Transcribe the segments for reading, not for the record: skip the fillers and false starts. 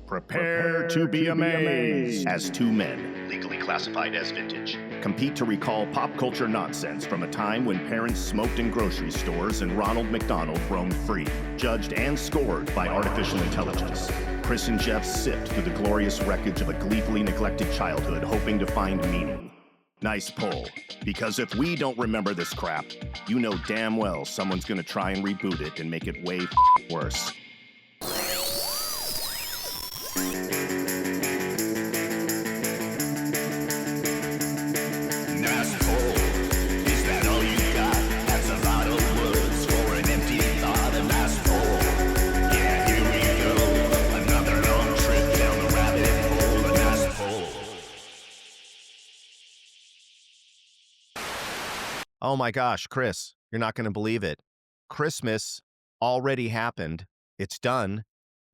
Prepare to be amazed as two men, legally classified as vintage, compete to recall pop culture nonsense from a time when parents smoked in grocery stores and Ronald McDonald roamed free, judged and scored by artificial intelligence. Chris and Jeff sift through the glorious wreckage of a gleefully neglected childhood, hoping to find meaning. Nice pull, because if we don't remember this crap, you know damn well someone's gonna try and reboot it and make it way worse. Oh my gosh, Chris, you're not going to believe it. Christmas already happened. It's done.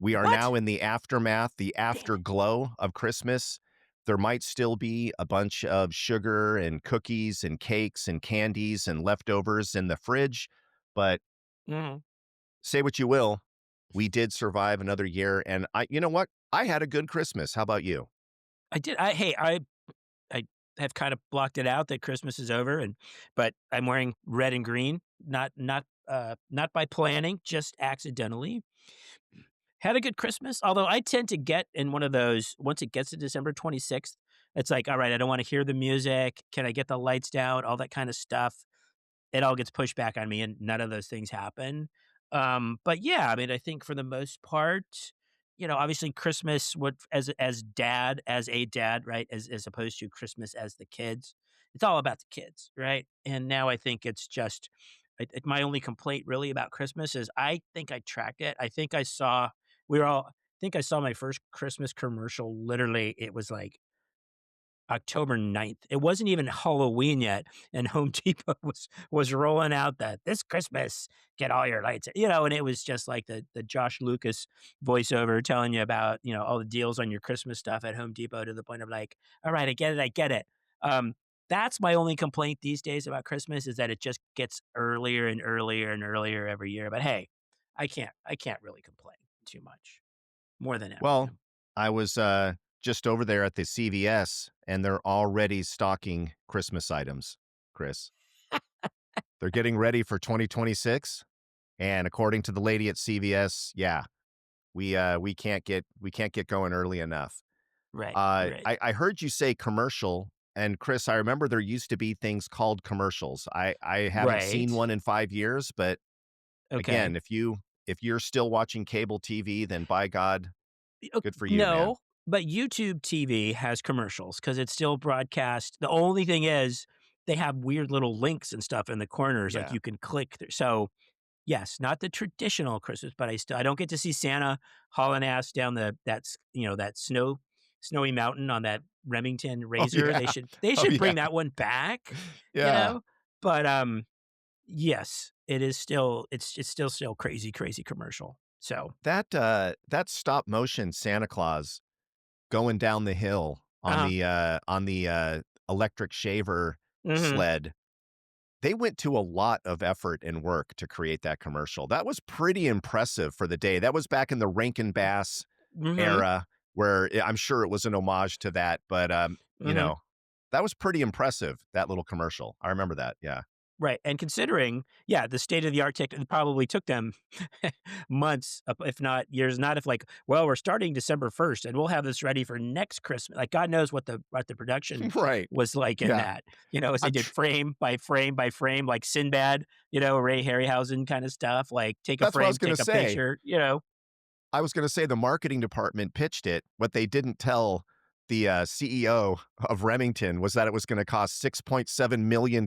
We are now in the aftermath, the afterglow of Christmas. There might still be a bunch of sugar and cookies and cakes and candies and leftovers in the fridge, but say what you will, we did survive another year. And you know what? I had a good Christmas. How about you? I did. I have kind of blocked it out that Christmas is over, but I'm wearing red and green, not by planning, just accidentally. Had a good Christmas, although I tend to get in one of those, once it gets to December 26th, it's like, all right, I don't want to hear the music. Can I get the lights down? All that kind of stuff. It all gets pushed back on me, and none of those things happen. But yeah, I mean, I think for the most part, obviously Christmas as a dad, right, as opposed to Christmas as the kids. It's all about the kids, right? And now I think it's just my only complaint really about Christmas is I think I tracked it. I think I saw my first Christmas commercial. Literally, it was like October 9th. It wasn't even Halloween yet, and Home Depot was rolling out that this Christmas, get all your lights, and it was just like the Josh Lucas voiceover telling you about, all the deals on your Christmas stuff at Home Depot, to the point of like, all right, I get it. That's my only complaint these days about Christmas, is that it just gets earlier and earlier and earlier every year. But hey, I can't really complain too much, more than ever. Well, I was just over there at the CVS, and they're already stocking Christmas items, Chris. They're getting ready for 2026, and according to the lady at CVS, yeah, we can't get going early enough. Right. I heard you say commercial, and Chris, I remember there used to be things called commercials. I haven't seen one in 5 years, but again, if you're still watching cable TV, then by God, good for you, man. But YouTube TV has commercials because it's still broadcast. The only thing is they have weird little links and stuff in the corners, like you can click. So yes, not the traditional Christmas, but I don't get to see Santa hauling ass down that snowy mountain on that Remington Razor. Yeah. They should bring that one back. Yeah. But yes, it's still crazy commercial. So that stop motion Santa Claus going down the hill on the electric shaver sled, they went to a lot of effort and work to create that commercial. That was pretty impressive for the day. That was back in the Rankin Bass era, where I'm sure it was an homage to that, but that was pretty impressive, that little commercial. I remember that. Yeah. Right. And considering, the state-of-the-art tech, it probably took them months, if not years, not if like, well, we're starting December 1st and we'll have this ready for next Christmas. Like, God knows what the production was like in that, as they did frame by frame by frame, like Sinbad, Ray Harryhausen kind of stuff, like take a frame, take a picture, I was going to say the marketing department pitched it. What they didn't tell the CEO of Remington was that it was going to cost $6.7 million,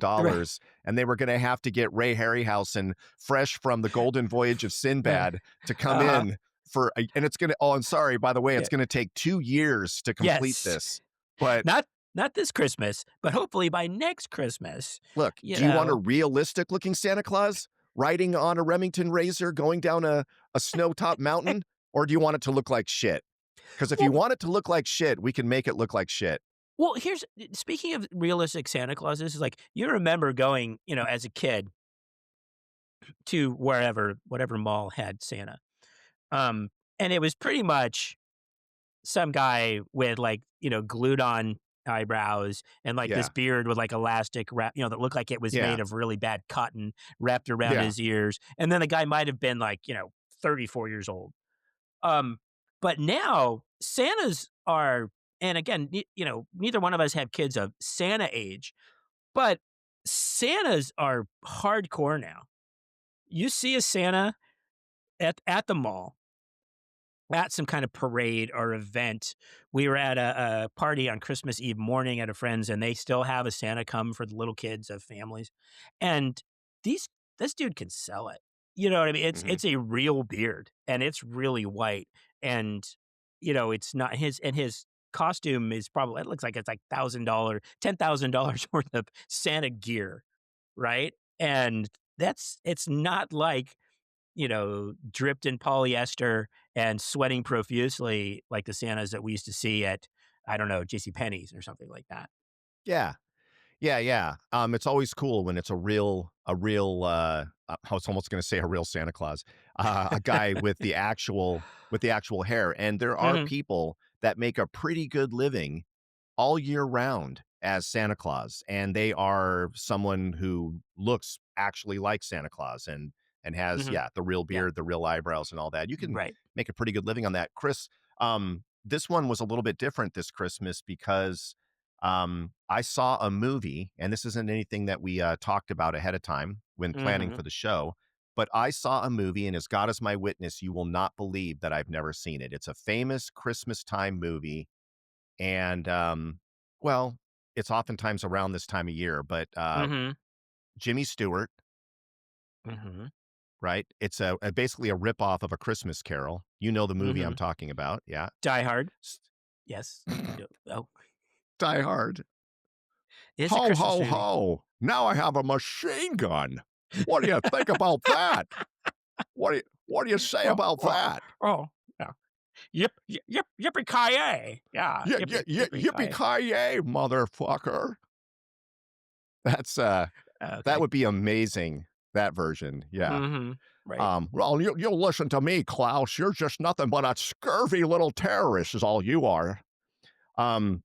and they were going to have to get Ray Harryhausen fresh from the Golden Voyage of Sinbad to come in and it's going to, I'm sorry, by the way, it's going to take 2 years to complete this. But not this Christmas, but hopefully by next Christmas. Look, do you want a realistic looking Santa Claus riding on a Remington Razor going down a snow-top mountain, or do you want it to look like shit? Because if you want it to look like shit, we can make it look like shit. Well, speaking of realistic Santa Clauses, is like, you remember going, as a kid to whatever mall had Santa. And it was pretty much some guy with like, glued on eyebrows and like this Yeah. beard with like elastic wrap, that looked like it was Yeah. made of really bad cotton wrapped around Yeah. his ears. And then the guy might have been like, 34 years old. Um, but now Santas are, and again, neither one of us have kids of Santa age, but Santas are hardcore now. You see a Santa at the mall, at some kind of parade or event. We were at a party on Christmas Eve morning at a friend's, and they still have a Santa come for the little kids of families. And these this dude can sell it. You know what I mean? Mhm. It's a real beard, and it's really white, and it's not his costume is probably it looks like it's like $10,000 worth of Santa gear, right? And it's not like dripped in polyester and sweating profusely like the Santas that we used to see at, I don't know, JCPenney's or something like that. Yeah. Yeah, yeah. It's always cool when it's I was almost going to say a real Santa Claus, a guy with the actual hair. And there are Mhm, people that make a pretty good living all year round as Santa Claus, and they are someone who looks actually like Santa Claus and has, mhm. the real Yeah, beard, the real eyebrows, and all that. You can right. make a pretty good living on that. Chris, this one was a little bit different this Christmas because I saw a movie, and this isn't anything that we talked about ahead of time when planning Mhm, for the show. But I saw a movie, and as God is my witness, you will not believe that I've never seen it. It's a famous Christmas time movie, and well, it's oftentimes around this time of year. But mhm, Jimmy Stewart, mhm, right? It's basically a ripoff of A Christmas Carol. You know the movie I'm mhm. talking about, yeah. Die Hard? S- Yes. Oh, Die Hard. it's a Ho, Christmas ho, movie. ho. Now I have a machine gun. What do you think about that? What do you say Oh, about oh, that? oh, yeah. Yippee-ki-yay. Yeah, yippee-ki-yay. Yippee-ki-yay, motherfucker. That's that Okay. would be amazing, that version. Yeah. Mhm. Right. Well, you'll listen to me, Klaus. You're just nothing but a scurvy little terrorist is all you are. Um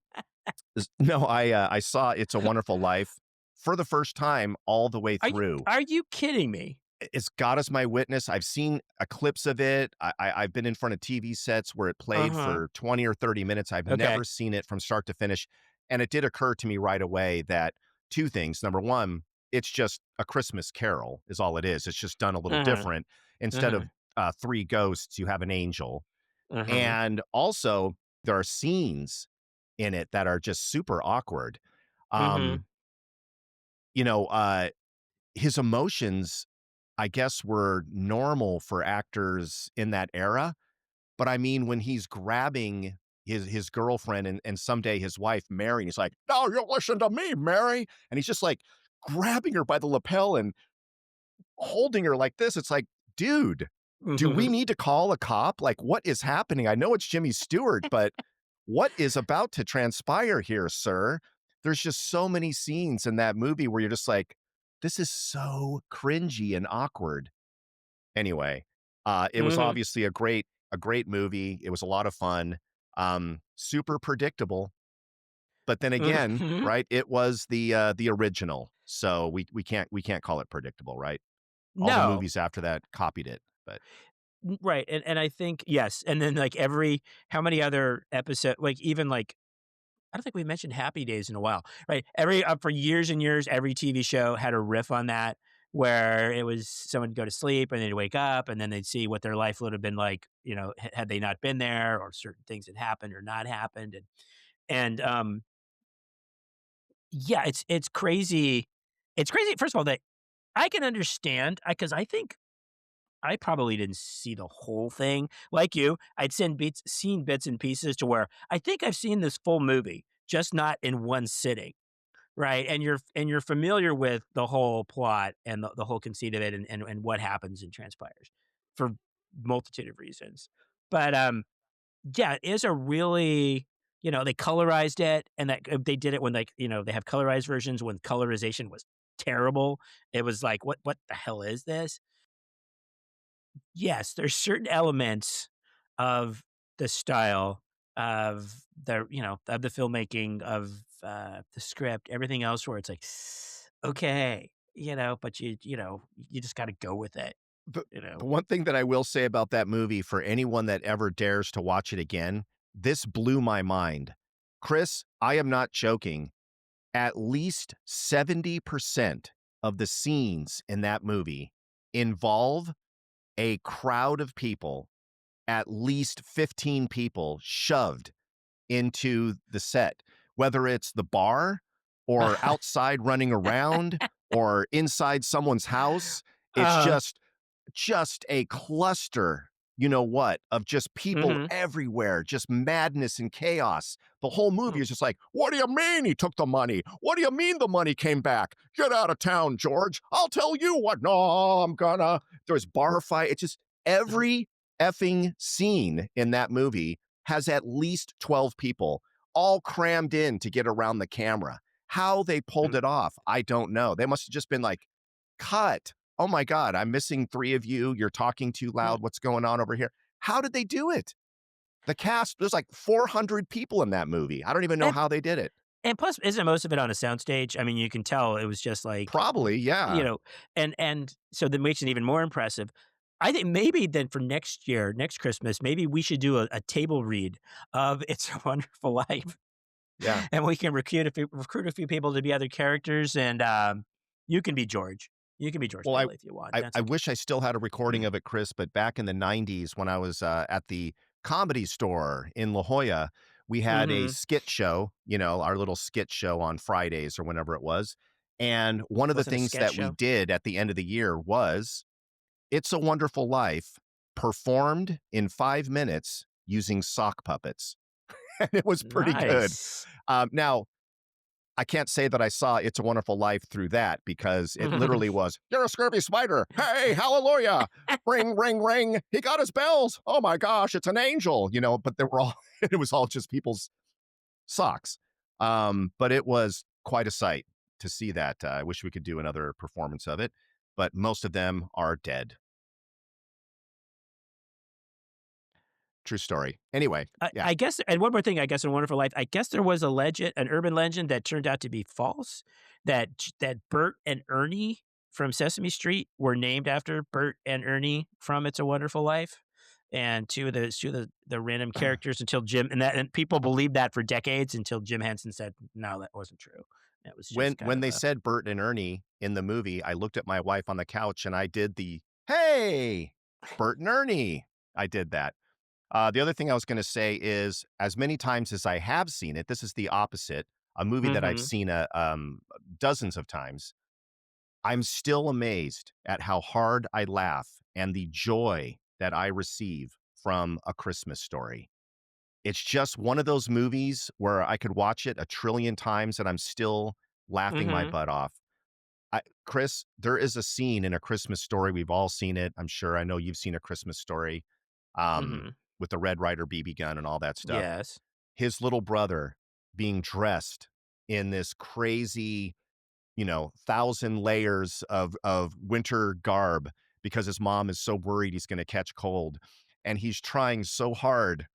no, I saw It's a Wonderful Life for the first time all the way Are you through. are you kidding me? It's God as my witness. I've seen clips of it. I've been in front of TV sets where it played Uh-huh. for 20 or 30 minutes. I've Okay. never seen it from start to finish. And it did occur to me right away that two things. Number one, it's just a Christmas carol, is all it is. It's just done a little Uh-huh. different. Instead of Uh-huh. three ghosts, you have an angel. Uh-huh. And also, there are scenes in it that are just super awkward. Mhm. Um, you know, his emotions, I guess, were normal for actors in that era. But I mean, when he's grabbing his girlfriend and someday his wife, Mary, and he's like, "No, you listen to me, Mary," and he's just like grabbing her by the lapel and holding her like this. It's like, dude, do we Mhm. need to call a cop? Like, what is happening? I know it's Jimmy Stewart, but what is about to transpire here, sir? There's just so many scenes in that movie where you're just like, this is so cringy and awkward. Anyway, it was Mhm. obviously a great movie. It was a lot of fun. Super predictable, but then again, Mhm. right? It was the original, so we can't call it predictable, right? All the No. movies after that copied it, but Right, and I think yes, and then, like, every how many other episode like, even, like I don't think we mentioned Happy Days in a while, right? For years and years, every TV show had a riff on that where it was someone would go to sleep and they'd wake up and then they'd see what their life would have been like, had they not been there or certain things had happened or not happened, and yeah, it's crazy. It's crazy, first of all, that I can understand because I think I probably didn't see the whole thing. Like you, seen bits and pieces to where I think I've seen this full movie, just not in one sitting, right? And you're familiar with the whole plot and the whole conceit of it and what happens and transpires for multitude of reasons. But yeah, it is a really they colorized it and that they did it when like they have colorized versions when colorization was terrible. It was like what the hell is this? Yes, there's certain elements of the style, of of the filmmaking, of the script, everything else, where it's like, okay, but you just got to go with it, The you the know. one thing that I will say about that movie for anyone that ever dares to watch it again, this blew my mind. Chris, I am not joking. At least 70% of the scenes in that movie involve a crowd of people, at least 15 people shoved into the set, whether it's the bar or outside running around or inside someone's house. It's uh, just a cluster, you know what, of just people hmm everywhere, just madness and chaos. The whole movie is just like, what do you mean he took the money? What do you mean the money came back? Get out of town, George. I'll tell you what. No, I'm gonna. There's bar fight. It's just every effing scene in that movie has at least 12 people all crammed in to get around the camera. How they pulled it off, I don't know. They must have just been like, cut. Oh my God, I'm missing three of you. You're talking too loud. What's going on over here? How did they do it? The cast, there's like 400 people in that movie. I don't even know and how they did it. and plus, isn't most of it on a soundstage? I mean, you can tell it was just like, Probably, you yeah. know, and so that makes it even more impressive. I think maybe then for next year, next Christmas, maybe we should do a table read of "It's a Wonderful Life." Yeah. And we can recruit a few people to be other characters, and you can be George. You can be George Well, Bailey if you want. That's I okay. wish I still had a recording of it, Chris, but back in the 90s when I was at the Comedy Store in La Jolla, we had a hmm skit show, our little skit show on Fridays or whenever it was. And one of the Wasn't a things sketch that we show. did at the end of the year was It's a Wonderful Life performed in 5 minutes using sock puppets. And it was pretty good. Nice. Now, I can't say that I saw It's a Wonderful Life through that because it literally was, you're a scurvy spider. Hey, hallelujah. Ring, ring, ring. He got his bells. Oh my gosh, it's an angel, but they were all, it was all just people's socks. But it was quite a sight to see that. I wish we could do another performance of it, but most of them are dead. True story. Anyway, yeah. I guess, and one more thing, I guess, in Wonderful Life, I guess there was a legend, an urban legend that turned out to be false, that Bert and Ernie from Sesame Street were named after Bert and Ernie from It's a Wonderful Life, and two of the random characters until and people believed that for decades until Jim Henson said no, that wasn't true. That was When just kind when of they a said Bert and Ernie in the movie, I looked at my wife on the couch and I did the, "Hey, Bert and Ernie." I did that. The other thing I was gonna say is, as many times as I have seen it, this is the opposite, a movie that I've hmm seen, dozens of times. I'm still amazed at how hard I laugh and the joy that I receive from A Christmas Story. It's just one of those movies where I could watch it a trillion times and I'm still laughing my hmm butt off. Chris, there is a scene in A Christmas Story. We've all seen it. I'm sure. I know you've seen A Christmas Story, hmm with the Red Ryder BB gun and all that stuff. yes, His little brother being dressed in this crazy, thousand layers of winter garb because his mom is so worried he's going to catch cold, and he's trying so hard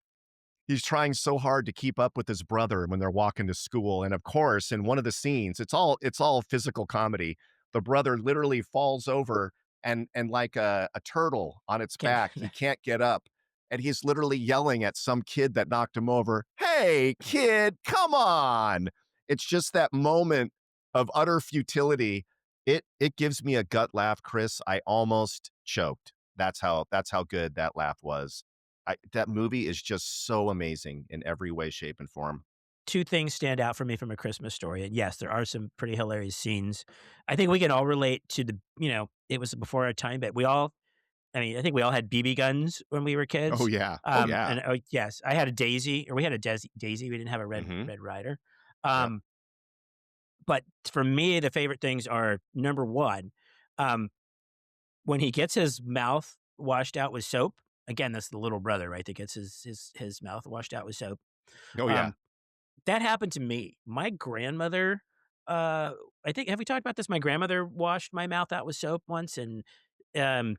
to keep up with his brother when they're walking to school. And of course, in one of the scenes, it's all physical comedy. The brother literally falls over and like a turtle on its can back, he can't get up. And he's literally yelling at some kid that knocked him over. Hey, kid, come on. It's just that moment of utter futility. It gives me a gut laugh, Chris. I almost choked. That's how good that laugh was. That movie is just so amazing in every way, shape, and form. two things stand out for me from A Christmas Story, and yes, there are some pretty hilarious scenes. I think we can all relate to it was before our time, but I mean, I think we all had BB guns when we were Oh kids. yeah. Oh yeah. And yes, I had a Daisy, or we had a Daisy. We didn't have a Mm-hmm. Red Rider. Yep. Um, but for me, the favorite things are number one, um, when he gets his mouth washed out with soap. Again, that's the little brother, right? That gets his mouth washed out with soap. Oh yeah. Um, That happened to me. My grandmother, I think have we talked about this? My grandmother washed my mouth out with soap once, and um,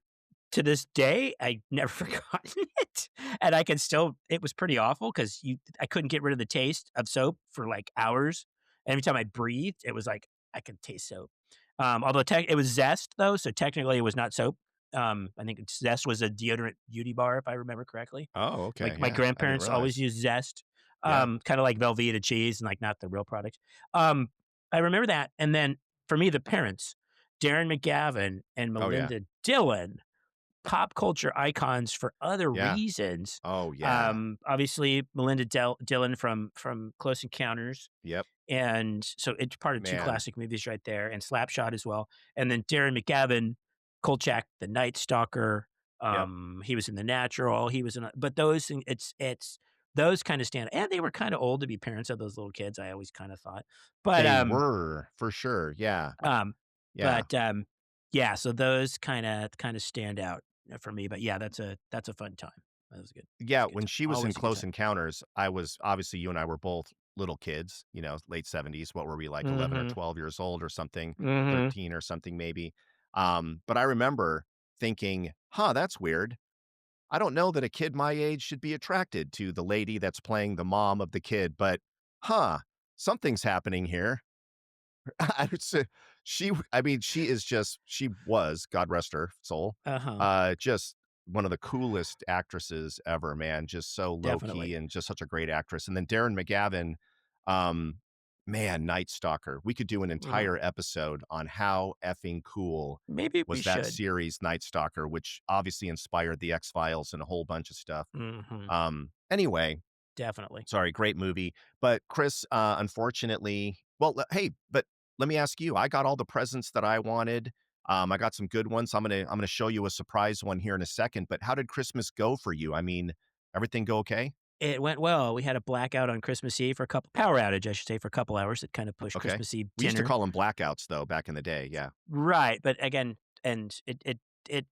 to this day, I never forgotten it, and I can still it was pretty awful because I couldn't get rid of the taste of soap for, like, hours. Every time I breathed, it was like I could taste soap. Although tech it was Zest, though, so technically it was not soap. I think Zest was a deodorant beauty bar, if I remember correctly. Oh, okay. My Yeah, I didn't grandparents always realize. used Zest, Yeah. kinda like Velveeta cheese and, like, not the real product. Um, I remember that, and then for me, the parents, Darren McGavin and Oh, yeah. Melinda Dillon, pop culture icons for other Yeah. reasons. Oh, yeah. Obviously, Melinda Dillon from Close Encounters, Yep. and so it's part of 2 Man. classic movies right there, and Slapshot as well. And then Darren McGavin, Kolchak, The Night Stalker, Yep. he was in The Natural, he was in but those thing it's those kinda stand and they were kinda old to be parents of those little kids, I always kinda thought. But, They were, for sure. Yeah. um, Yeah. but, yeah, so those kinda stand out, for me, but yeah, that's a fun time. That was good. It's Yeah, a good when time. she was in Always a good Close time. Encounters, I was obviously, you and I were both little kids, late 70s. What were we, like 11 or Mhm. 12 years old or something, Mhm. 13 or something maybe. But I remember thinking, "Huh, that's weird. I don't know that a kid my age should be attracted to the lady that's playing the mom of the kid, but huh, something's happening here." I would say I mean, she was, God rest her soul, Uh-huh. just one of the coolest actresses ever, man, just so low key Definitely. and just such a great actress. And then Darren McGavin, um, man, Night Stalker. We could do an Mhm. entire episode on how effing cool Maybe we was that should. series, Night Stalker, which obviously inspired the X-Files and a whole bunch of stuff. Mhm. Anyway, Definitely. sorry, great movie. But Chris, unfortunately, well, hey, but let me ask you. I got all the presents that I wanted. I got some good ones. I'm gonna show you a surprise one here in a second. But how did Christmas go for you? I mean, everything go okay? It went well. We had a blackout on Christmas Eve for a couple power outage, I should say, for a couple hours. It kinda pushed Okay. Christmas Eve We used to dinner. call them blackouts though back in the day. Yeah. Right, but again and it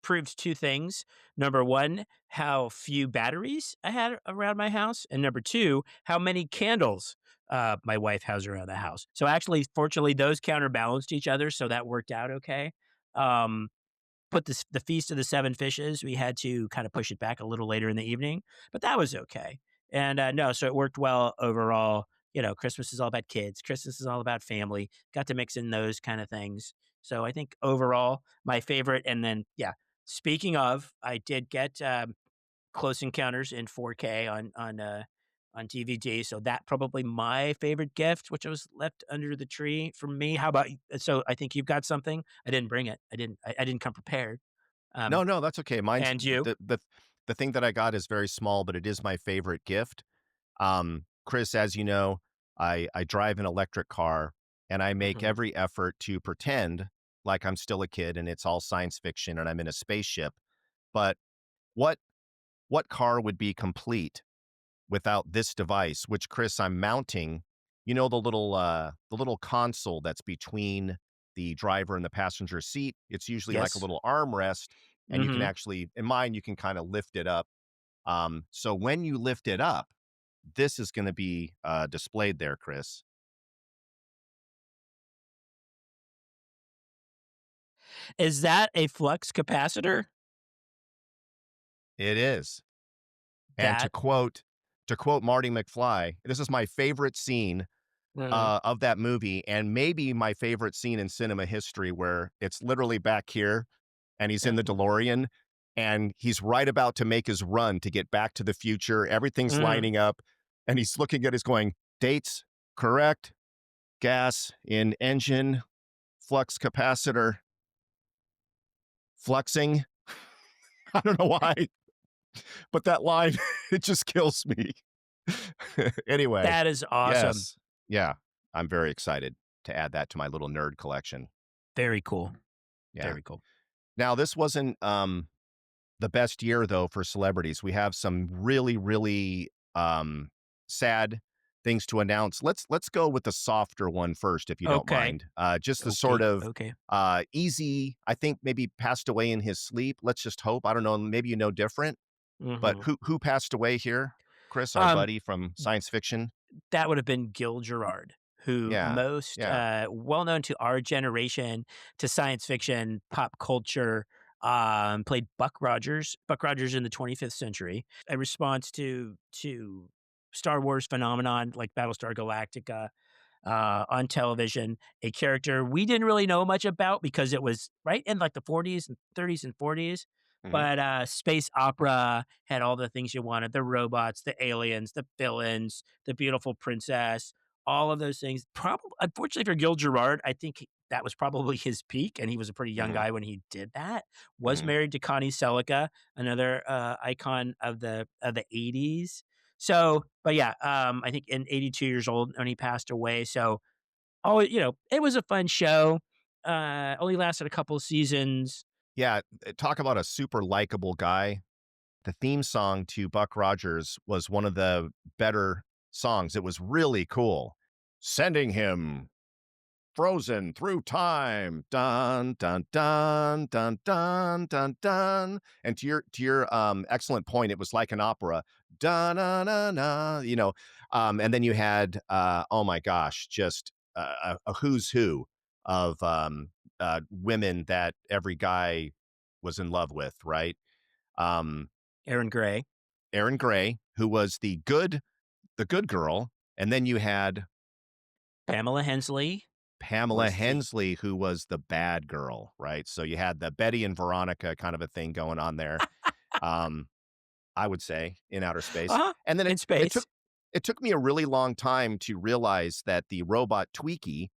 proves 2 things. Number 1, how few batteries I had around my house, and number 2, how many candles, my wife has around the house. So, actually, fortunately, those counterbalanced each other, so that worked out okay. Um, Put the Feast of the Seven Fishes, we had to kinda push it back a little later in the evening, but that was okay. And, no, so it worked well overall. Christmas is all about kids. Christmas is all about family. Got to mix in those kinda things. So I think overall, my favorite and then yeah, speaking of, I did get, Close Encounters in 4K on DVD, so that probably my favorite gift, which was left under the tree for me. How about y so I think you've got something? I didn't bring it. I didn't come prepared. No, Um, no, that's okay. Mine's and you? the thing that I got is very small, but it is my favorite gift. Chris, as you know, I drive an electric car and I make Mhm. every effort to pretend like I'm still a kid and it's all science fiction and I'm in a spaceship. But what what car would be complete without this device, which Chris, I'm mounting, the little console that's between the driver and the passenger seat. It's usually like a Yes. little armrest, and you can Mhm. actually, in mine, you can kind of lift it up. So when you lift it up, this is going to be displayed there, Chris. Is that a flux capacitor? It is. And That to quote Marty McFly, this is my favorite scene mhm. of that movie, and maybe my favorite scene in cinema history, where it's literally back here, and he's in Yep. the DeLorean, and he's right about to make his run to get back to the future. Everything's Mhm. lining up, and he's looking at us going, dates correct, gas in engine, flux capacitor, fluxing. I don't know why, but that line, it just kills me. Anyway, That is awesome. yes. Yeah, I'm very excited to add that to my little nerd collection. Very cool. Yeah. Very cool. Now, this wasn't, the best year, though, for celebrities. We have some really, really, sad things to announce. Let's go with the softer one first, if you don't Okay. mind. Just the sort Okay. of, Okay. easy, I think maybe passed away in his sleep. Let's just hope. I don't know, maybe you know different, but Mhm. who passed away here? Chris, our Um buddy from science fiction? That would have been Gil Gerard, who Yeah. most, Yeah. well known to our generation, to science fiction, pop culture. Played Buck Rogers. Buck Rogers in the 25th century. A response to Star Wars phenomenon like Battlestar Galactica on television, a character we didn't really know much about because it was right in like the 40s and 30s and 40s. Mhm. But space opera had all the things you wanted: the robots, the aliens, the villains, the beautiful princess, all of those things. Probably, unfortunately for Gil Gerard, I think that was probably his peak, and he was a pretty young Mhm. guy when he did that. Was Mhm. married to Connie Selica, another icon of the 80s. So, but yeah, I think in 82 years old when he passed away. So, oh, it was a fun show. Only lasted a couple of seasons. Yeah, talk about a super likable guy. The theme song to Buck Rogers was one of the better songs. It was really cool. Sending him frozen through time. Dun dun dun dun dun dun dun. And to your excellent point, it was like an opera. Dun na na na. And then you had oh my gosh, just a who's who of women that every guy was in love with, right? Um, Aaron Gray, Erin Gray, who was the good girl, and then you had Pamela Hensley Pamela was the Hensley, who was the bad girl, right? So you had the Betty and Veronica kind of a thing going on there. Um, I would say in outer space. uh-huh, And then in it took space. it took me a really long time to realize that the robot Tweaky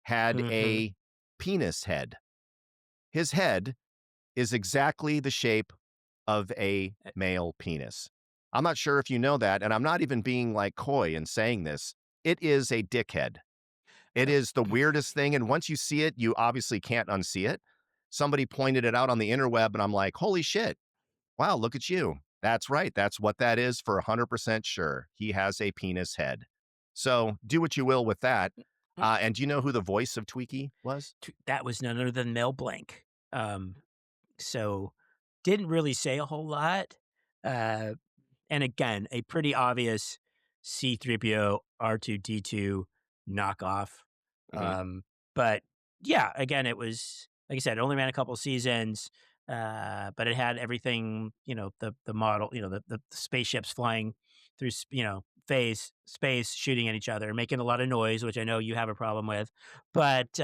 had Hmm. a penis head. His head is exactly the shape of a male penis. I'm not sure if you know that, and I'm not even being like coy in saying this. It is a dickhead. It is the weirdest thing, and once you see it, you obviously can't unsee it. Somebody pointed it out on the interweb, and I'm like, "Holy shit. Wow, look at you." That's right. That's what that is for 100% sure. He has a penis head. So, do what you will with that. And do you know who the voice of Tweaky was? That was none other than Mel Blanc. Um, so didn't really say a whole lot. Uh, and again, a pretty obvious C3PO R2D2 knockoff. Mhm. Um, but yeah, again, it was like I said, it only ran a couple seasons, but it had everything. The model, the spaceships flying through, space, shooting at each other, making a lot of noise, which I know you have a problem with. But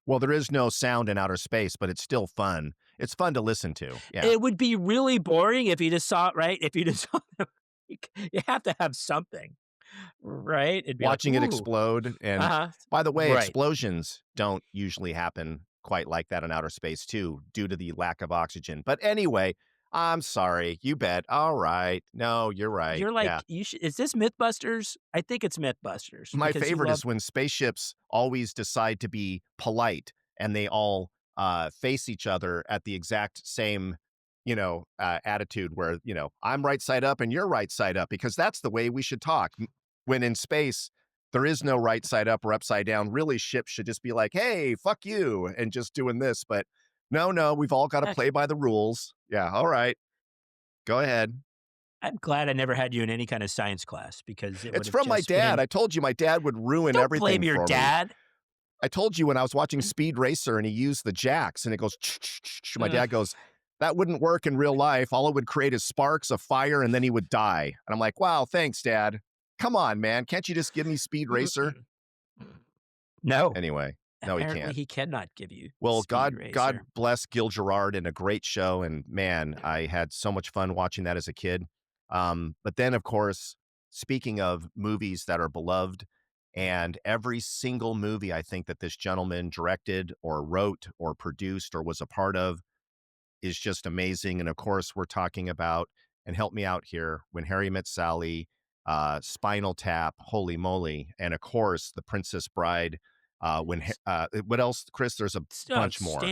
Well, there is no sound in outer space, but it's still fun. It's fun to listen to. Yeah. it would be really boring if you just saw it, right? If you just saw them, you have to have something. Right? It'd be like, Watching it "Ooh." explode, and Uh-huh. by the way, Right. explosions don't usually happen quite like that in outer space too, due to the lack of oxygen. But anyway, I'm sorry, you bet. All right. No, you're right. You're like, Yeah. "You should is this Mythbusters?" I think it's Mythbusters My because you favorite love is when spaceships always decide to be polite and they all face each other at the exact same, attitude where, I'm right side up and you're right side up because that's the way we should talk. When in space, there is no right side up or upside down. Really, ships should just be like, hey, fuck you, and just doing this. But no, no, we've all got to heck, play by the rules. Yeah. All right. Go ahead. I'm glad I never had you in any kind of science class because it would It's have from my just dad. been I told you my dad would ruin don't everything blame your for me. dad. I told you when I was watching Speed Racer and he used the jacks and it goes, my Ugh, dad goes, that wouldn't work in real life. All it would create is sparks of fire and then he would die. And I'm like, wow, thanks, Dad. Come on, man. Can't you just give me Speed Racer? no, Anyway, no, he apparently can't. he cannot give you Well, Speed God Racer. bless Gil Gerard and a great show. And man, I had so much fun watching that as a kid. But then, of course, speaking of movies that are beloved, and every single movie I think that this gentleman directed or wrote or produced or was a part of is just amazing. And of course, we're talking about, and help me out here, When Harry Met Sally, Spinal Tap, Holy Moly, and of course, The Princess Bride. What else, Chris? There's a bunch more.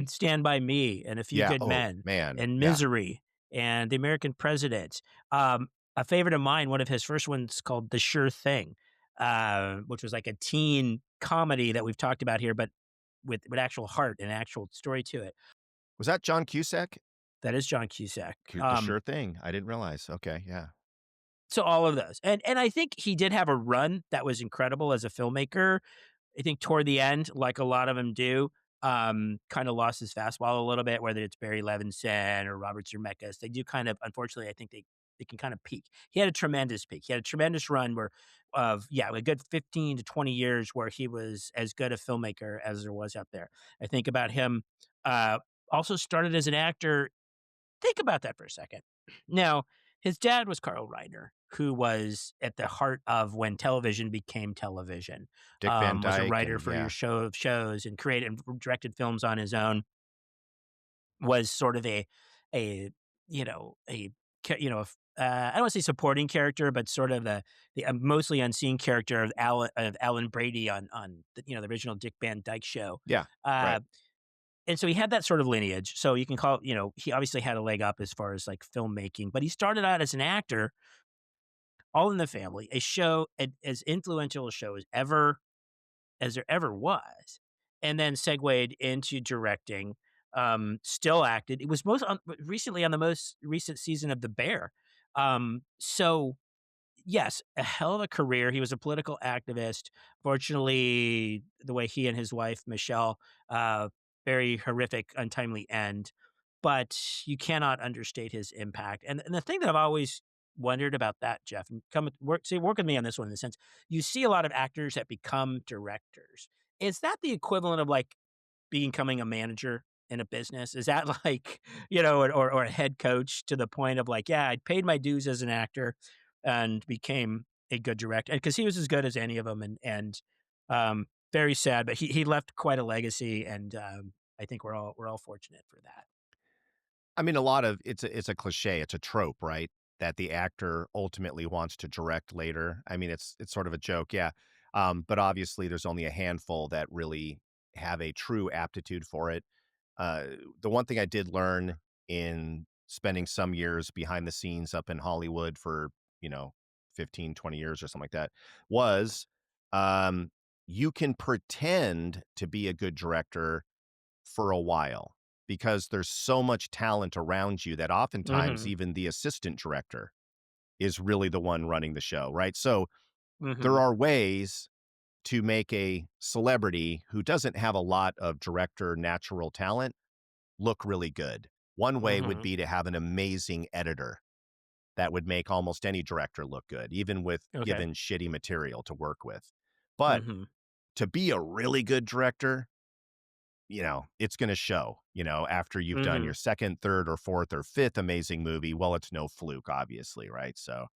Stand by Me and A Few Yeah. Good Oh Men man. and Yeah. Misery and The American President. A favorite of mine, one of his first ones called The Sure Thing, which was like a teen comedy that we've talked about here, but with actual heart and actual story to it. Was that John Cusack? That is John Cusack. The Sure Thing. I didn't realize. Okay. Yeah. So all of those, and I think he did have a run that was incredible as a filmmaker. I think toward the end, like a lot of them do, kind of lost his fastball a little bit, whether it's Barry Levinson or Robert Zemeckis. They do kind of, unfortunately, I think they can kind of peak. He had a tremendous peak. He had a tremendous run where a good 15 to 20 years where he was as good a filmmaker as there was out there. I think about him uh also started as an actor. Think about that for a second. Now, his dad was Carl Reiner, who was at the heart of when television became television. Dick Van Was a Dyke, writer and for yeah, your shows and created and directed films on his own. Was sort of a a I don't want to say supporting character, but sort of the mostly unseen character of Alan Brady on the original Dick Van Dyke Show. yeah, Uh, right. and so he had that sort of lineage. So you can call he obviously had a leg up as far as like filmmaking, but he started out as an actor, All in the Family, a show as influential a show as there ever was, and then segued into directing. Still acted. It was recently on the most recent season of The Bear. So yes, a hell of a career. He was a political activist. Fortunately, the way he and his wife Michelle, very horrific, untimely end. But you cannot understate his impact. And the thing that I've always wondered about that, Jeff, and work with me on this one in the sense you see a lot of actors that become directors. Is that the equivalent of like becoming a manager in a business? Is that like, or a head coach to the point of like, yeah, I paid my dues as an actor and became a good director because he was as good as any of them. And very sad, but he left quite a legacy. And I think we're all fortunate for that. I mean, a lot of it's a cliche, it's a trope, right? That the actor ultimately wants to direct later. I mean, it's sort of a joke, yeah. But obviously, there's only a handful that really have a true aptitude for it. Uh, the one thing I did learn in spending some years behind the scenes up in Hollywood for, you know, 15, 20 years or something like that was, um, you can pretend to be a good director for a while because there's so much talent around you that oftentimes Mhm. even the assistant director is really the one running the show, right? So there Mhm. are ways to make a celebrity who doesn't have a lot of director natural talent look really good. One way would Mhm. be to have an amazing editor that would make almost any director look good, even with Okay. given shitty material to work with. But Mhm. to be a really good director, it's going to show, after you've done your Mhm. second, third, or fourth, or fifth amazing movie. Well, it's no fluke, obviously, right? So,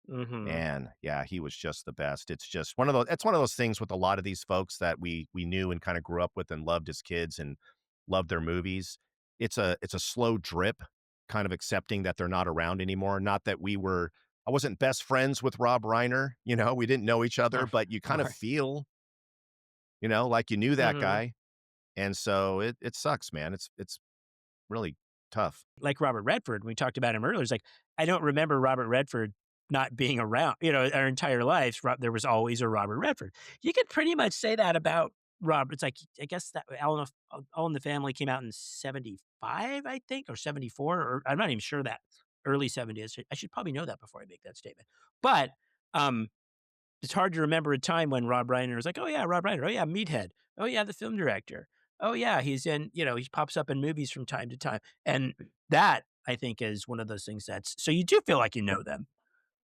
Mhm. man, yeah, he was just the best. It's one of those things with a lot of these folks that we knew and kind of grew up with and loved as kids and loved their movies. It's a slow drip, kind of accepting that they're not around anymore. Not that I wasn't best friends with Rob Reiner, we didn't know each other, but you kind of Right. feel, like you knew that Mhm. guy. And so it sucks, man. It's really tough. Like Robert Redford, we talked about him earlier. It's like, I don't remember Robert Redford not being around, our entire lives. There was always a Robert Redford. You could pretty much say that about Rob. It's like, I guess that All in the Family came out in 75, I think, or 74, or I'm not even sure that early 70s. I should probably know that before I make that statement. But, um, it's hard to remember a time when Rob Reiner was like, "Oh, yeah, Rob Reiner. Oh, yeah, Meathead. Oh, yeah, the film director. Oh, yeah, he pops up in movies from time to time." And that, I think, is one of those things so you do feel like you know them,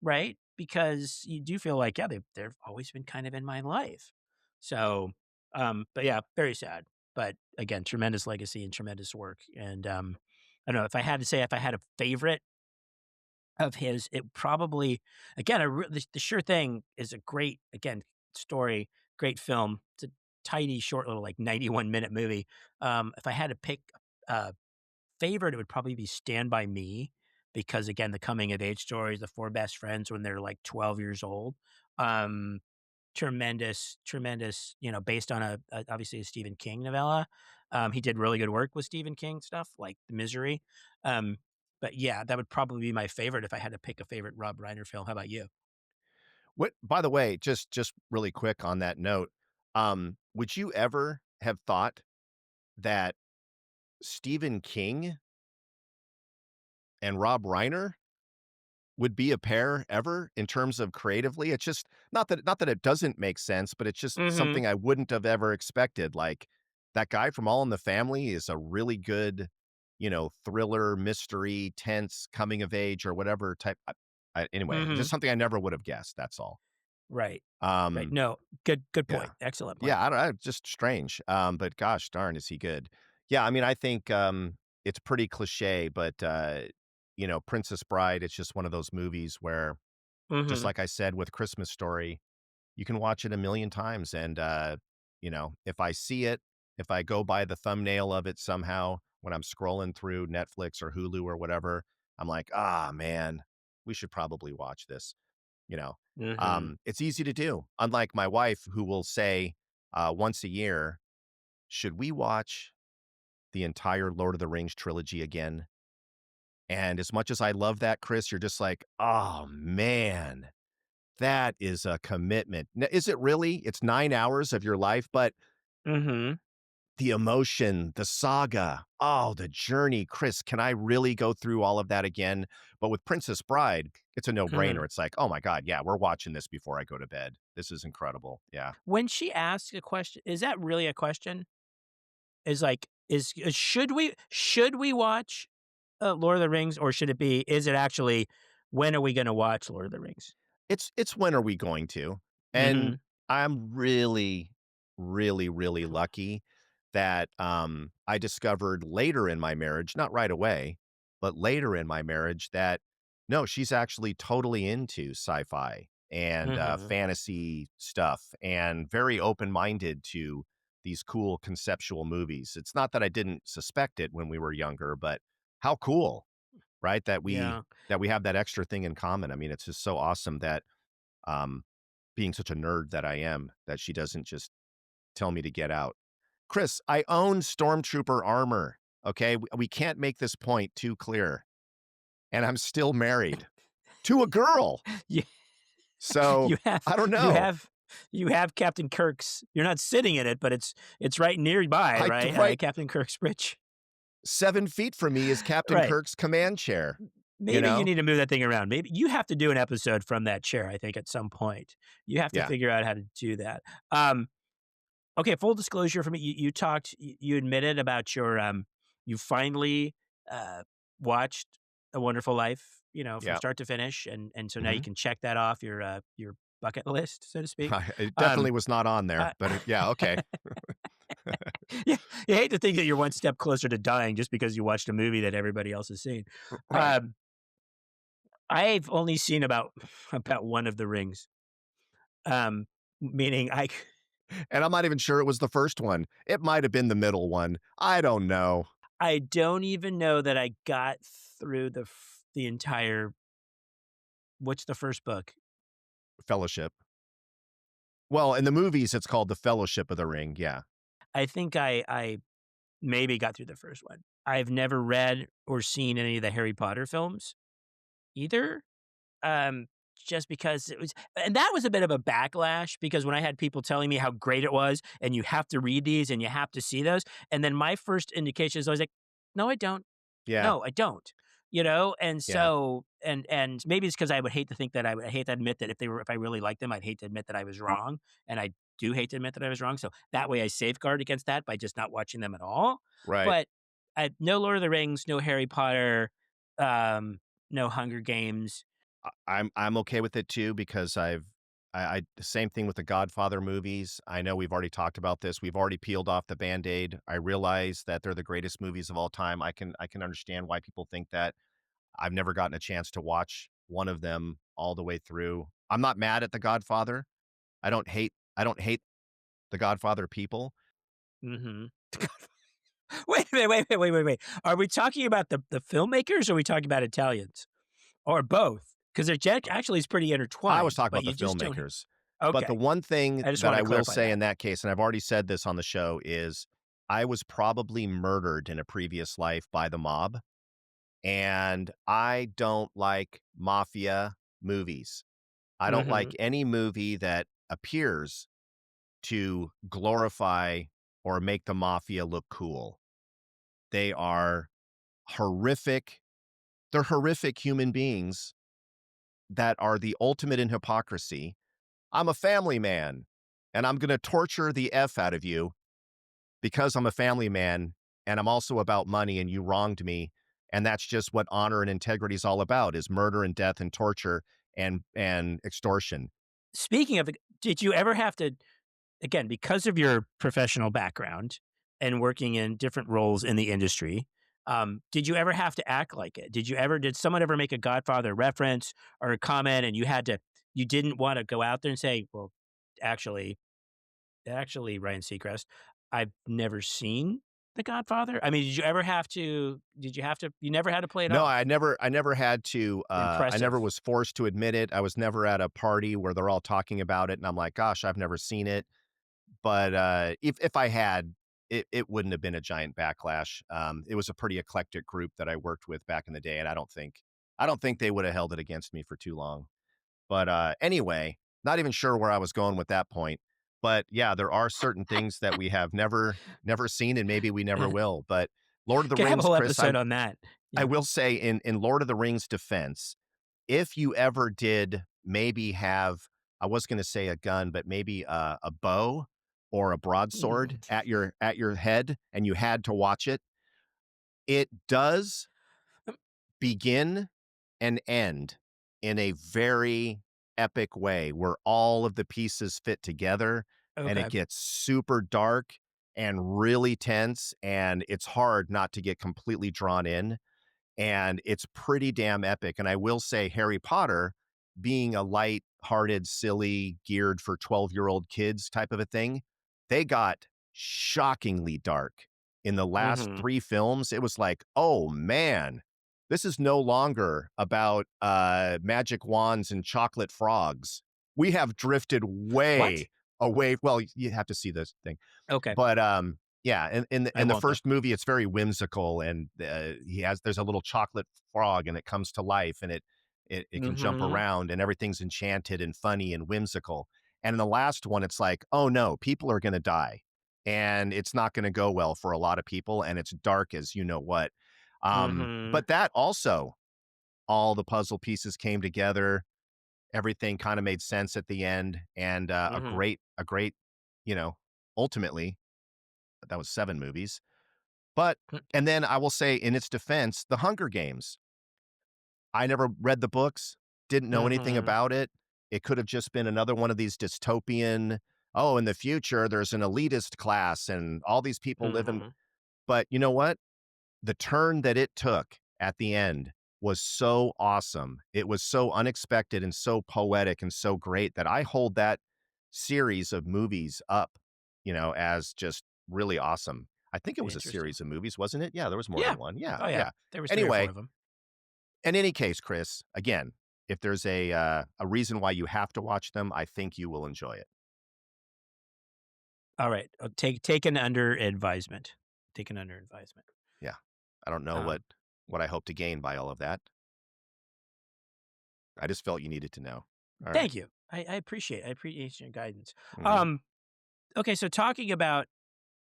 right? Because you do feel like, yeah, they've always been kind of in my life. So, but yeah, very sad. But again, tremendous legacy and tremendous work. And I don't know if I had to say if I had a favorite of his, it probably again, The Sure Thing is a great, again, story, great film. It's a tiny, short little, like, 91-minute movie. If I had to pick a favorite, it would probably be Stand By Me because, again, the coming of age stories, the 4 best friends when they're, like, 12 years old. Um Tremendous, tremendous, based on obviously a Stephen King novella. He did really good work with Stephen King stuff like The Misery. Um, but yeah, that would probably be my favorite if I had to pick a favorite Rob Reiner film. How about you? What By the way, just really quick on that note, would you ever have thought that Stephen King and Rob Reiner would be a pair ever in terms of creatively? It's just not that it doesn't make sense, but it's just Mhm. something I wouldn't have ever expected. Like That guy from All in the Family is a really good, thriller, mystery, tense, coming of age or whatever type. Anyway, Mhm. just something I never would have guessed. That's all. Right. Right. Um, No, good yeah, point. Excellent point. yeah. I don't know. Just strange. But gosh darn, is he good? Yeah. I mean, I think it's pretty cliche, but Princess Bride. It's just one of those movies where, just Mhm. like I said with Christmas Story, you can watch it a million times. And, if I see it, if I go by the thumbnail of it somehow when I'm scrolling through Netflix or Hulu or whatever, I'm like, ah, man, we should probably watch this. You know, Mhm. it's easy to do. Unlike my wife, who will say once a year, should we watch the entire Lord of the Rings trilogy again? And as much as I love that, Chris, you're just like, oh, man. That is a commitment. Is it really? It's 9 hours of your life, but Mhm. the emotion, the saga, oh, the journey. Chris, can I really go through all of that again? But with Princess Bride, it's a Mhm. no-brainer. It's like, "Oh my god, yeah, we're watching this before I go to bed. This is incredible." Yeah. When she asks a question, is that really a question? Is like, should we watch, Lord of the Rings, or should it be, is it actually, when are we gonna watch Lord of the Rings? It's when are we going to? And Mhm. I'm really, really, really lucky that, I discovered later in my marriage, not right away, but later in my marriage that, no, she's actually totally into sci-fi and, Mhm. fantasy stuff and very open-minded to these cool conceptual movies. It's not that I didn't suspect it when we were younger, but how cool, right? Yeah. That we have that extra thing in common. I mean, it's just so awesome that, um, being such a nerd that I am, that she doesn't just tell me to get out. Chris, I own stormtrooper armor. Okay. We can't make this point too clear. And I'm still married to a girl. You So you have I don't you know. have you have Captain Kirk's, you're not sitting in it, but it's right nearby, I right? right Captain Kirk's bridge. 7 feet from me is Captain Right. Kirk's command chair, you Maybe you know? need to move that thing around. Maybe you have to do an episode from that chair, I think, at some point. You have to Yeah. figure out how to do that. Um, okay, full disclosure for me, you admitted about you finally, uh, watched A Wonderful Life, from Yeah. start to finish, and so now you Hmm. can check that off your bucket list, so to speak. It Um, definitely was not on there, uh but yeah. Okay. Yeah, you hate to think that you're one step closer to dying just because you watched a movie that everybody else has seen. Right. Um, I've only seen about about one of the rings, meaning And I'm not even sure it was the first one. It might have been the middle one. I don't know. I don't even know that I got through the entire, what's the first book? Fellowship. Well, in the movies, it's called The Fellowship of the Ring. Yeah. I think I maybe got through the first one. I've never read or seen any of the Harry Potter films either. Um, just because it was, and that was a bit of a backlash, because when I had people telling me how great it was and you have to read these and you have to see those, and then my first indication is always like, "No, I don't. Yeah. No, I don't." And Yeah. so, and maybe it's because I would hate to think that I would hate to admit that if I really liked them, I'd hate to admit that I was wrong, and I do hate to admit that I was wrong. So that way, I safeguard against that by just not watching them at all. Right. But no Lord of the Rings, no Harry Potter, no Hunger Games. I'm okay with it too because I the same thing with the Godfather movies. I know we've already talked about this. We've already peeled off the Band-Aid. I realize that they're the greatest movies of all time. I can understand why people think that. I've never gotten a chance to watch one of them all the way through. I'm not mad at the Godfather. I don't hate the Godfather people. Mhm. Wait a minute, wait. Are we talking about the filmmakers, or are we talking about Italians? Or both? Because they're actually is pretty I was intertwined, talking but about the you just don't. filmmakers. But the Okay, one thing I just that wanted I to will clarify say that. in that case, and I've already said this on the show, is I was probably murdered in a previous life by the mob, and I don't like mafia movies. I don't like Mhm. any movie that appears to glorify or make the mafia look cool. They are horrific. They're horrific human beings that are the ultimate in hypocrisy. I'm a family man, and I'm gonna torture the F out of you because I'm a family man and I'm also about money and you wronged me. And that's just what honor and integrity is all about, is murder and death and torture and extortion. Speaking of, did you ever have to, again, because of your professional background and working in different roles in the industry, did you ever have to act like it? Did someone ever make a Godfather reference or a comment and you didn't want to go out there and say, well, actually, Ryan Seacrest, I've never seen The Godfather. I mean, you never had to play it No, off. I never had to, I never Impressive. was forced to admit it. I was never at a party where they're all talking about it and I'm like, gosh, I've never seen it. But, if I had, it wouldn't have been a giant backlash. It was a pretty eclectic group that I worked with back in the day, and I don't think they would have held it against me for too long. But, anyway, not even sure where I was going with that point. But, yeah, there are certain things that we have never seen, and maybe we never will. But Lord of the Could have a Rings, whole Chris, episode on that. I Yeah. will say in Lord of the Rings defense, if you ever did maybe have, I was gonna say a gun, but maybe a bow or a broadsword at your head, and you had to watch it, it does begin and end in a very epic way where all of the pieces fit together, and it Okay. gets super dark and really tense, and it's hard not to get completely drawn in, and it's pretty damn epic. And I will say, Harry Potter, being a light-hearted, silly, geared for 12-year-old kids type of a thing, they got shockingly dark. In the last Mhm. 3 films, it was like, "Oh, man, this is no longer about, magic wands and chocolate frogs. We have drifted What? way away." Well, you have to see this thing. Okay. But, yeah, I in the won't though. first movie, it's very whimsical, and, there's a little chocolate frog, and it comes to life, and it can jump Mhm. around, and everything's enchanted and funny and whimsical. And in the last one, it's like, "Oh, no, people are gonna die, and it's not gonna go well for a lot of people, and it's dark as you know what." Mhm. But that also, all the puzzle pieces came together, everything kinda made sense at the end, and, Mhm. a great, you know, ultimately, that was 7 movies. But and then I will say in its defense, The Hunger Games. I never read the books, didn't know anything Mhm. about it. It could have just been another one of these dystopian, "Oh, in the future, there's an elitist class and all these people live in." Mhm. But you know what? The turn that it took at the end was so awesome. It was so unexpected and so poetic and so great that I hold that series of movies up, as just really awesome. I think it was a Interesting. series of movies, wasn't it? Yeah, there was more Yeah. than one. Yeah, Oh, yeah. yeah. There was 3 or 4 Anyway, of them. in any case, Chris, again, if there's a reason why you have to watch them, I think you will enjoy it. Alright. Taken under advisement. Taken under advisement. Yeah. I don't know Um, what I hope to gain by all of that. I just felt you needed to know. All right. Thank you. I appreciate your guidance. Mhm. Um, okay, so talking about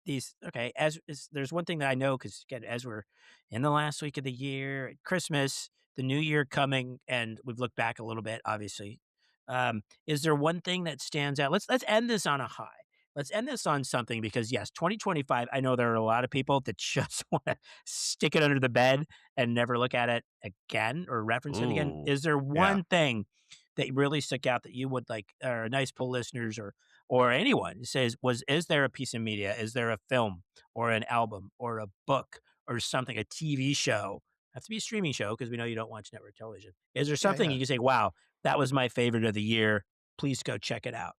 there's one thing that I know because again, as we're in the last week of the year, Christmas, the New Year coming, and we've looked back a little bit, obviously. Is there one thing that stands out? Let's end this on a high. Let's end this on something because yes, 2025. I know there are a lot of people that just want to stick it under the bed and never look at it again or reference it again. Ooh. Is there Yeah. one thing that really stuck out that you would like, or nice poll listeners or anyone says is there a piece of media? Is there a film or an album or a book or something, a TV show? Have to be a streaming show because we know you don't watch network television. Is there Yeah, something yeah. you can say, wow, that was my favorite of the year? Please go check it out.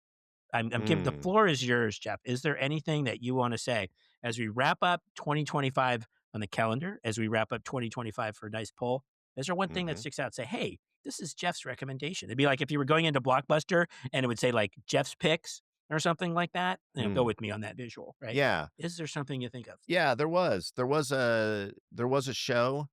I'm giving the Mm. floor is yours, Jeff. Is there anything that you want to say as we wrap up 2025 on the calendar, as we wrap up 2025 for a nice poll? Is there one thing that Mhm. sticks out? Say, hey, this is Jeff's recommendation. It'd be like if you were going into Blockbuster and it would say like Jeff's picks or something like that. Go Mm. with me on that visual, right? Yeah. Is there something you think of? Yeah, there was. There was a show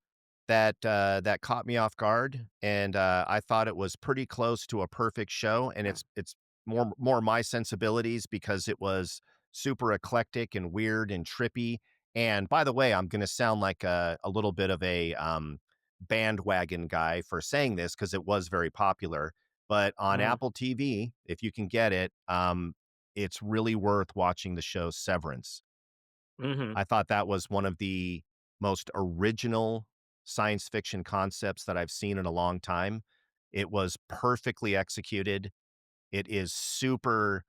that caught me off guard, and, I thought it was pretty close to a perfect show, and it's more my sensibilities because it was super eclectic and weird and trippy. And by the way, I'm gonna sound like a little bit of a, bandwagon guy for saying this because it was very popular, but on Mm, Apple TV, if you can get it, it's really worth watching the show Severance. Mhm. I thought that was one of the most original science fiction concepts that I've seen in a long time. It was perfectly executed. It is super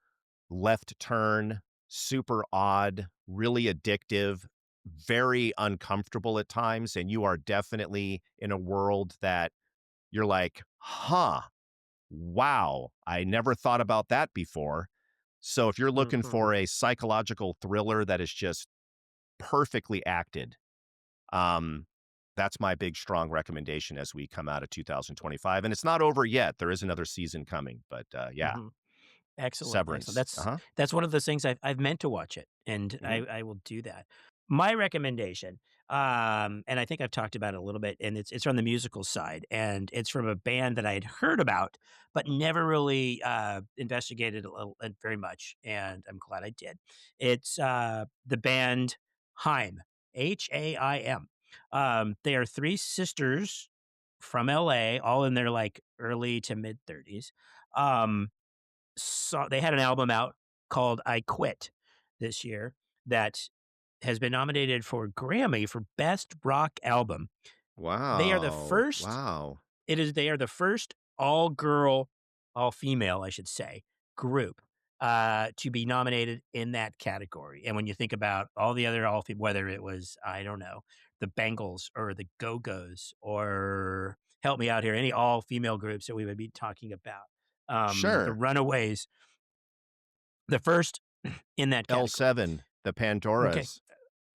left turn, super odd, really addictive, very uncomfortable at times, and you are definitely in a world that you're like, "Huh, wow, I never thought about that before." So if you're looking Mhm. for a psychological thriller that is just perfectly acted, um, that's my big, strong recommendation as we come out of 2025, and it's not over yet. There is another season coming, but, yeah, Mhm. Excellent, excellent. Severance. Uh-huh. That's one of those things I've meant to watch it, and Mhm. I will do that. My recommendation, and I think I've talked about it a little bit, and it's from the musical side, and it's from a band that I had heard about, but never really investigated very much, and I'm glad I did. It's the band Haim, Haim. They are three sisters from LA, all in their like early to mid 30s. Um, they had an album out called "I Quit" this year that has been nominated for Grammy for Best Rock Album. They are the Wow. first Wow. they are the first all-girl, all-female, I should say, group, to be nominated in that category, and when you think about all the other all female, whether it was, I don't know, the Bengals or the Go-Go's or help me out here, any all-female groups that we would be talking about, the Sure. Runaways, the first in that category. L7, the Okay. Pandoras.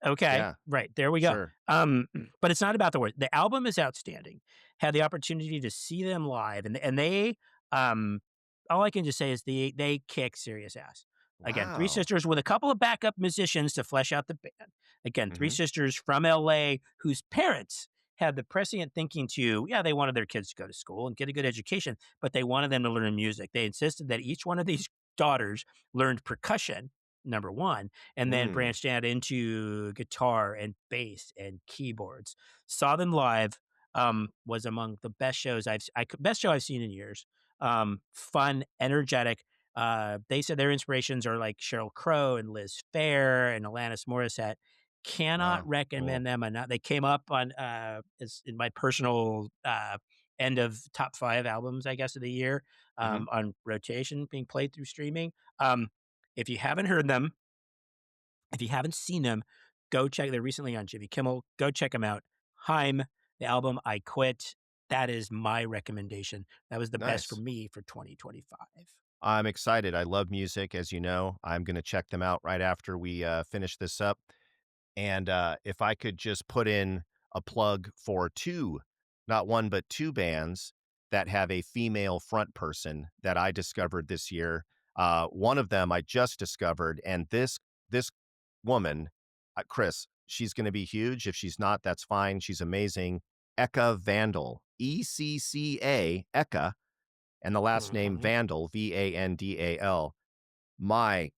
Okay, Yeah, right, there we go. sure. But it's not about the word. The album is outstanding. Had the opportunity to see them live, and they, um, all I can just say is they kick serious ass. Again, 3 Wow. sisters with a couple of backup musicians to flesh out the band. Again, 3 Mhm. sisters from LA whose parents had the prescient thinking to, yeah, they wanted their kids to go to school and get a good education, but they wanted them to learn music. They insisted that each one of these daughters learned percussion, number 1, and then Mm. branched out into guitar and bass and keyboards. Saw them live, was among the best shows best show I've seen in years. Fun, energetic. They said their inspirations are like Sheryl Crow and Liz Phair and Alanis Morissette. Cannot Wow, recommend cool. them enough. They came up on as in my personal end of top 5 albums, I guess, of the year, Mhm. on rotation being played through streaming. Um, if you haven't heard them, if you haven't seen them, go check. They're recently on Jimmy Kimmel. Go check them out. Haim, the album "I Quit." That is my recommendation. That was the best for Nice. me for 2025. I'm excited. I love music, as you know. I'm gonna check them out right after we, finish this up. And, if I could just put in a plug for 2, not 1, but 2 bands that have a female front person that I discovered this year. One of them I just discovered, and this woman, Chris, she's gonna be huge. If she's not, that's fine. She's amazing. Eka Vandal, ECCA, Eka, and the last name Mhm. Vandal, Vandal. My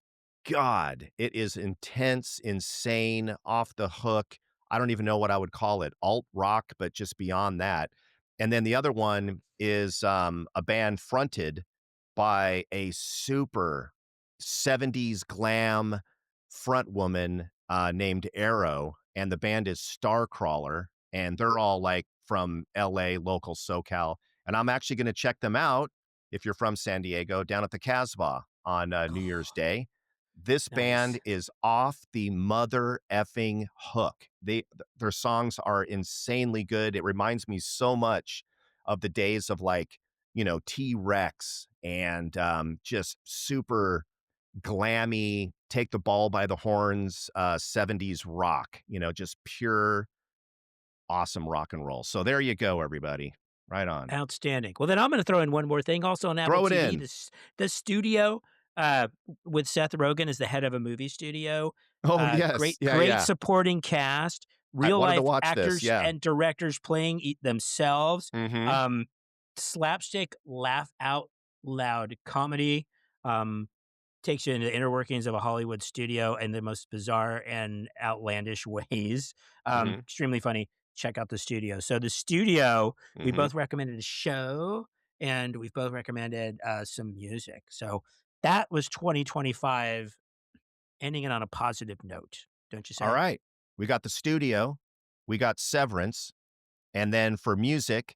God, it is intense, insane, off the hook. I don't even know what I would call it, alt rock, but just beyond that. And then the other one is a band fronted by a super 70s glam front woman named Arrow, and the band is Starcrawler, and they're all like from LA, local SoCal. And I'm actually going to check them out if you're from San Diego down at the Casbah on New Year's Oh, Day. This band nice. is off the mother effing hook. Their songs are insanely good. It reminds me so much of the days of like, T-Rex and just super glammy, take the ball by the horns, 70s rock, just pure awesome rock and roll. So there you go, everybody. Right on. Outstanding. Well, then I'm gonna throw in one more thing also on Apple Throw it TV. in. The studio, with Seth Rogen as the head of a movie studio, Oh, yes. Yeah, great yeah. supporting cast, I real wanted to life watch this. actors Yeah. and directors playing themselves, Mhm. um, slapstick, laugh out loud comedy, um, takes you into the inner workings of a Hollywood studio in the most bizarre and outlandish ways. Mhm. Extremely funny. Check out the studio. So the studio, we Mhm. both recommended a show and we've both recommended some music. So that was 2025, ending it on a positive note. don't you say? All right. We got The Studio. We got Severance. And then for music,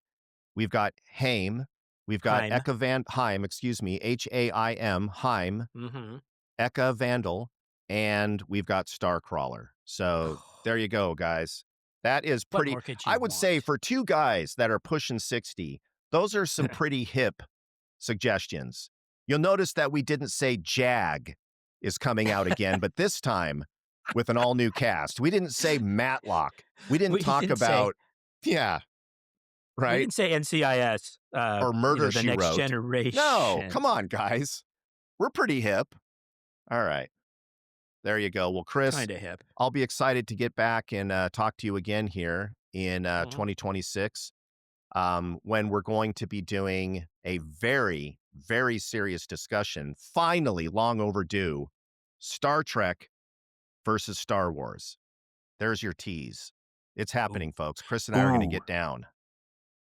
we've got Haim. We've got Heim. Haim, excuse me, Haim, Haim, Mm-hmm. Eka Vandal, and we've got Starcrawler. So there you go, guys. That is What pretty, more could you I would say want? for two guys that are pushing 60, those are some pretty hip suggestions. You'll notice that we didn't say Jag is coming out again, but this time with an all-new cast. We didn't say Matlock. We didn't We talk didn't say- about, yeah, We right? didn't say NCIS. Or Murder, the She next Wrote. generation. No, come on, guys. We're pretty hip. All right. There you go. Well, Chris, Kind of hip. I'll be excited to get back and talk to you again here in 2026 when we're going to be doing a very, very serious discussion, finally long overdue, Star Trek versus Star Wars. There's your tease. It's happening, folks. Chris and I are going to get down.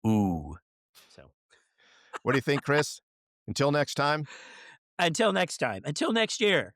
Ooh. So, What do you think, Chris? Until next time. until next time. Until next year.